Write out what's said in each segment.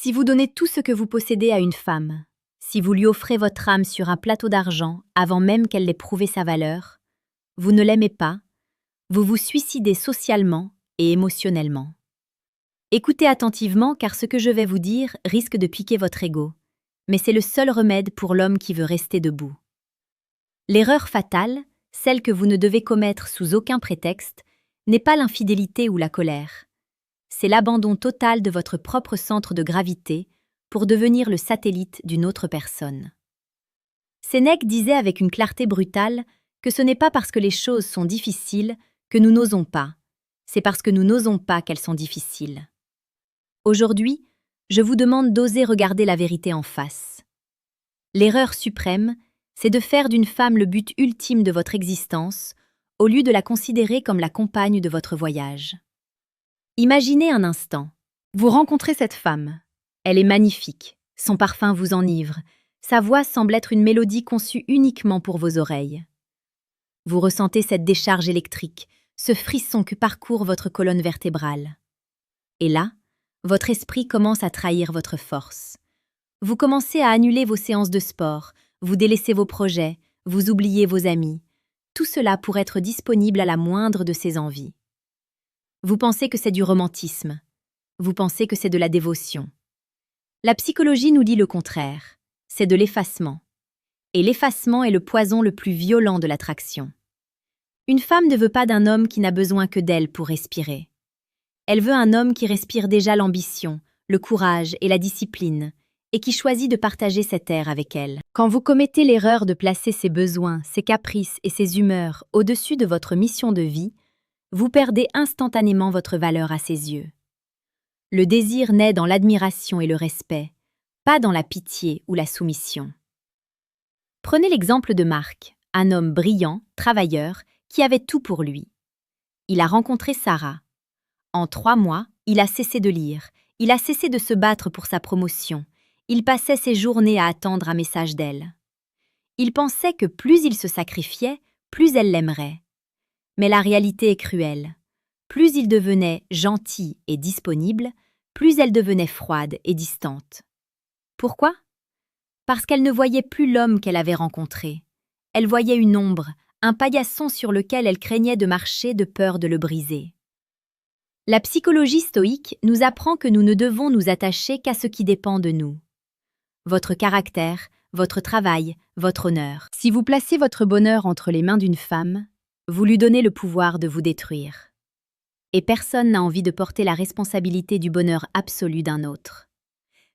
Si vous donnez tout ce que vous possédez à une femme, si vous lui offrez votre âme sur un plateau d'argent avant même qu'elle n'ait prouvé sa valeur, vous ne l'aimez pas, vous vous suicidez socialement et émotionnellement. Écoutez attentivement car ce que je vais vous dire risque de piquer votre ego, mais c'est le seul remède pour l'homme qui veut rester debout. L'erreur fatale, celle que vous ne devez commettre sous aucun prétexte, n'est pas l'infidélité ou la colère. C'est l'abandon total de votre propre centre de gravité pour devenir le satellite d'une autre personne. Sénèque disait avec une clarté brutale que ce n'est pas parce que les choses sont difficiles que nous n'osons pas, c'est parce que nous n'osons pas qu'elles sont difficiles. Aujourd'hui, je vous demande d'oser regarder la vérité en face. L'erreur suprême, c'est de faire d'une femme le but ultime de votre existence, au lieu de la considérer comme la compagne de votre voyage. Imaginez un instant, vous rencontrez cette femme. Elle est magnifique, son parfum vous enivre, sa voix semble être une mélodie conçue uniquement pour vos oreilles. Vous ressentez cette décharge électrique, ce frisson que parcourt votre colonne vertébrale. Et là, votre esprit commence à trahir votre force. Vous commencez à annuler vos séances de sport, vous délaissez vos projets, vous oubliez vos amis. Tout cela pour être disponible à la moindre de ses envies. Vous pensez que c'est du romantisme. Vous pensez que c'est de la dévotion. La psychologie nous dit le contraire. C'est de l'effacement. Et l'effacement est le poison le plus violent de l'attraction. Une femme ne veut pas d'un homme qui n'a besoin que d'elle pour respirer. Elle veut un homme qui respire déjà l'ambition, le courage et la discipline, et qui choisit de partager cet air avec elle. Quand vous commettez l'erreur de placer ses besoins, ses caprices et ses humeurs au-dessus de votre mission de vie, vous perdez instantanément votre valeur à ses yeux. Le désir naît dans l'admiration et le respect, pas dans la pitié ou la soumission. Prenez l'exemple de Marc, un homme brillant, travailleur, qui avait tout pour lui. Il a rencontré Sarah. En 3 mois, il a cessé de lire, il a cessé de se battre pour sa promotion, il passait ses journées à attendre un message d'elle. Il pensait que plus il se sacrifiait, plus elle l'aimerait. Mais la réalité est cruelle. Plus il devenait gentil et disponible, plus elle devenait froide et distante. Pourquoi ? Parce qu'elle ne voyait plus l'homme qu'elle avait rencontré. Elle voyait une ombre, un paillasson sur lequel elle craignait de marcher de peur de le briser. La psychologie stoïque nous apprend que nous ne devons nous attacher qu'à ce qui dépend de nous. Votre caractère, votre travail, votre honneur. Si vous placez votre bonheur entre les mains d'une femme, vous lui donnez le pouvoir de vous détruire. Et personne n'a envie de porter la responsabilité du bonheur absolu d'un autre.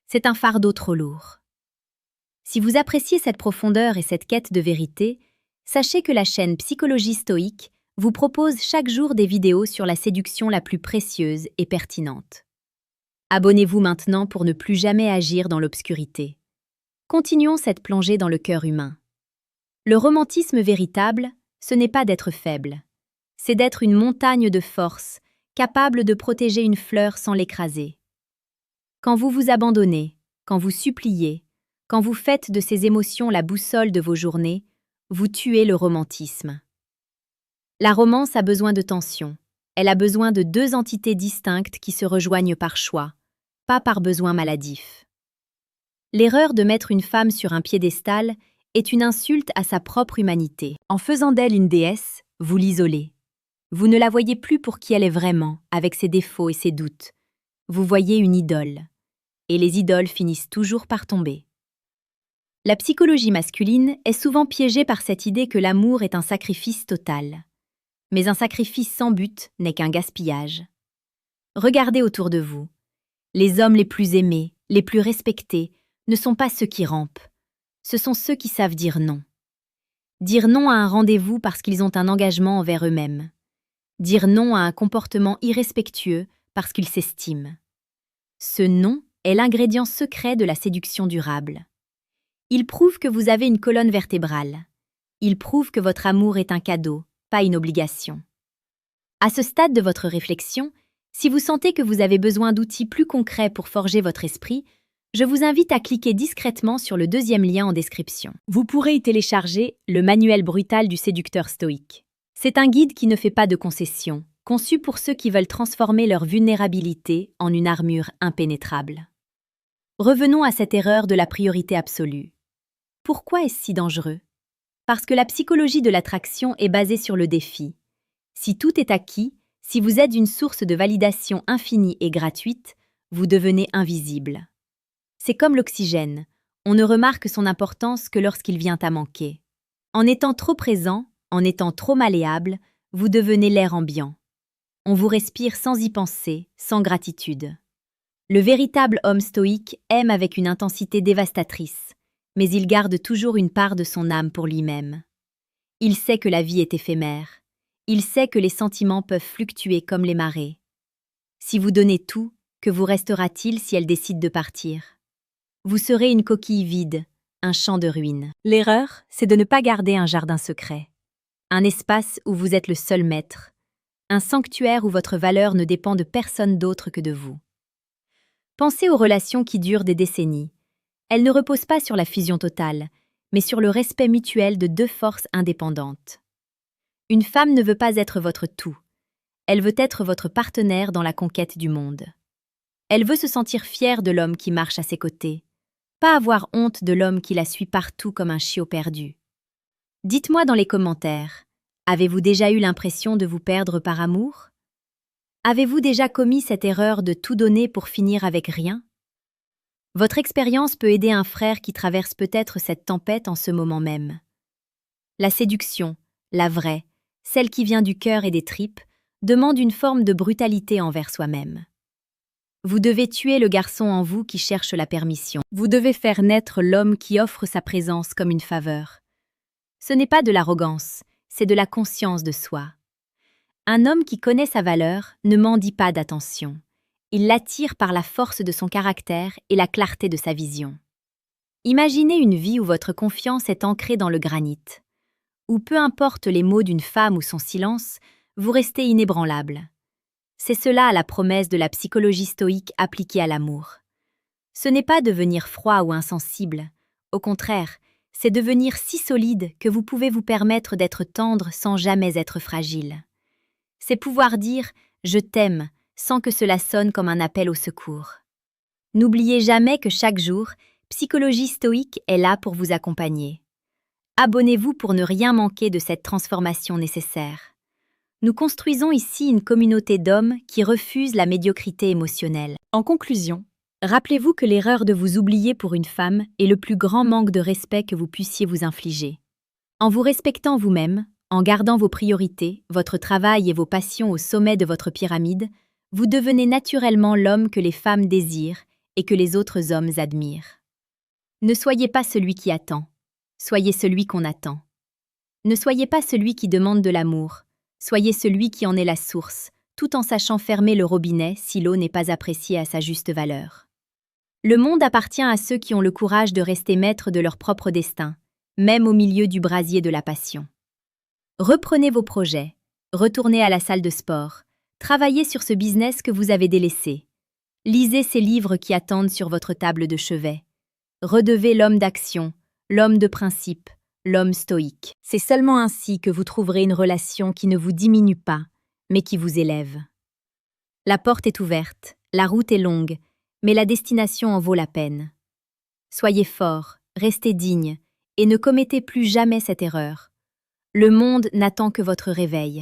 C'est un fardeau trop lourd. Si vous appréciez cette profondeur et cette quête de vérité, sachez que la chaîne Psychologie Stoïque vous propose chaque jour des vidéos sur la séduction la plus précieuse et pertinente. Abonnez-vous maintenant pour ne plus jamais agir dans l'obscurité. Continuons cette plongée dans le cœur humain. Le romantisme véritable, ce n'est pas d'être faible. C'est d'être une montagne de force, capable de protéger une fleur sans l'écraser. Quand vous vous abandonnez, quand vous suppliez, quand vous faites de ces émotions la boussole de vos journées, vous tuez le romantisme. La romance a besoin de tension. Elle a besoin de 2 entités distinctes qui se rejoignent par choix, pas par besoin maladif. L'erreur de mettre une femme sur un piédestal est une insulte à sa propre humanité. En faisant d'elle une déesse, vous l'isolez. Vous ne la voyez plus pour qui elle est vraiment, avec ses défauts et ses doutes. Vous voyez une idole. Et les idoles finissent toujours par tomber. La psychologie masculine est souvent piégée par cette idée que l'amour est un sacrifice total. Mais un sacrifice sans but n'est qu'un gaspillage. Regardez autour de vous. Les hommes les plus aimés, les plus respectés, ne sont pas ceux qui rampent. Ce sont ceux qui savent dire non. Dire non à un rendez-vous parce qu'ils ont un engagement envers eux-mêmes. Dire non à un comportement irrespectueux parce qu'ils s'estiment. Ce non est l'ingrédient secret de la séduction durable. Il prouve que vous avez une colonne vertébrale. Il prouve que votre amour est un cadeau, pas une obligation. À ce stade de votre réflexion, si vous sentez que vous avez besoin d'outils plus concrets pour forger votre esprit, je vous invite à cliquer discrètement sur le 2e lien en description. Vous pourrez y télécharger le manuel brutal du séducteur stoïque. C'est un guide qui ne fait pas de concessions, conçu pour ceux qui veulent transformer leur vulnérabilité en une armure impénétrable. Revenons à cette erreur de la priorité absolue. Pourquoi est-ce si dangereux? Parce que la psychologie de l'attraction est basée sur le défi. Si tout est acquis, si vous êtes une source de validation infinie et gratuite, vous devenez invisible. C'est comme l'oxygène, on ne remarque son importance que lorsqu'il vient à manquer. En étant trop présent, en étant trop malléable, vous devenez l'air ambiant. On vous respire sans y penser, sans gratitude. Le véritable homme stoïque aime avec une intensité dévastatrice, mais il garde toujours une part de son âme pour lui-même. Il sait que la vie est éphémère. Il sait que les sentiments peuvent fluctuer comme les marées. Si vous donnez tout, que vous restera-t-il si elle décide de partir? Vous serez une coquille vide, un champ de ruines. L'erreur, c'est de ne pas garder un jardin secret. Un espace où vous êtes le seul maître. Un sanctuaire où votre valeur ne dépend de personne d'autre que de vous. Pensez aux relations qui durent des décennies. Elles ne reposent pas sur la fusion totale, mais sur le respect mutuel de deux forces indépendantes. Une femme ne veut pas être votre tout. Elle veut être votre partenaire dans la conquête du monde. Elle veut se sentir fière de l'homme qui marche à ses côtés, pas avoir honte de l'homme qui la suit partout comme un chiot perdu. Dites-moi dans les commentaires, avez-vous déjà eu l'impression de vous perdre par amour? Avez-vous déjà commis cette erreur de tout donner pour finir avec rien? Votre expérience peut aider un frère qui traverse peut-être cette tempête en ce moment même. La séduction, la vraie, celle qui vient du cœur et des tripes, demande une forme de brutalité envers soi-même. Vous devez tuer le garçon en vous qui cherche la permission. Vous devez faire naître l'homme qui offre sa présence comme une faveur. Ce n'est pas de l'arrogance, c'est de la conscience de soi. Un homme qui connaît sa valeur ne mendie pas d'attention. Il l'attire par la force de son caractère et la clarté de sa vision. Imaginez une vie où votre confiance est ancrée dans le granit, où peu importe les mots d'une femme ou son silence, vous restez inébranlable. C'est cela la promesse de la psychologie stoïque appliquée à l'amour. Ce n'est pas devenir froid ou insensible, au contraire, c'est devenir si solide que vous pouvez vous permettre d'être tendre sans jamais être fragile. C'est pouvoir dire « je t'aime » sans que cela sonne comme un appel au secours. N'oubliez jamais que chaque jour, Psychologie stoïque est là pour vous accompagner. Abonnez-vous pour ne rien manquer de cette transformation nécessaire. Nous construisons ici une communauté d'hommes qui refusent la médiocrité émotionnelle. En conclusion, rappelez-vous que l'erreur de vous oublier pour une femme est le plus grand manque de respect que vous puissiez vous infliger. En vous respectant vous-même, en gardant vos priorités, votre travail et vos passions au sommet de votre pyramide, vous devenez naturellement l'homme que les femmes désirent et que les autres hommes admirent. Ne soyez pas celui qui attend, soyez celui qu'on attend. Ne soyez pas celui qui demande de l'amour, soyez celui qui en est la source, tout en sachant fermer le robinet si l'eau n'est pas appréciée à sa juste valeur. Le monde appartient à ceux qui ont le courage de rester maîtres de leur propre destin, même au milieu du brasier de la passion. Reprenez vos projets, retournez à la salle de sport, travaillez sur ce business que vous avez délaissé. Lisez ces livres qui attendent sur votre table de chevet. Redevez l'homme d'action, l'homme de principe, l'homme stoïque. C'est seulement ainsi que vous trouverez une relation qui ne vous diminue pas, mais qui vous élève. La porte est ouverte, la route est longue, mais la destination en vaut la peine. Soyez fort, restez digne, et ne commettez plus jamais cette erreur. Le monde n'attend que votre réveil.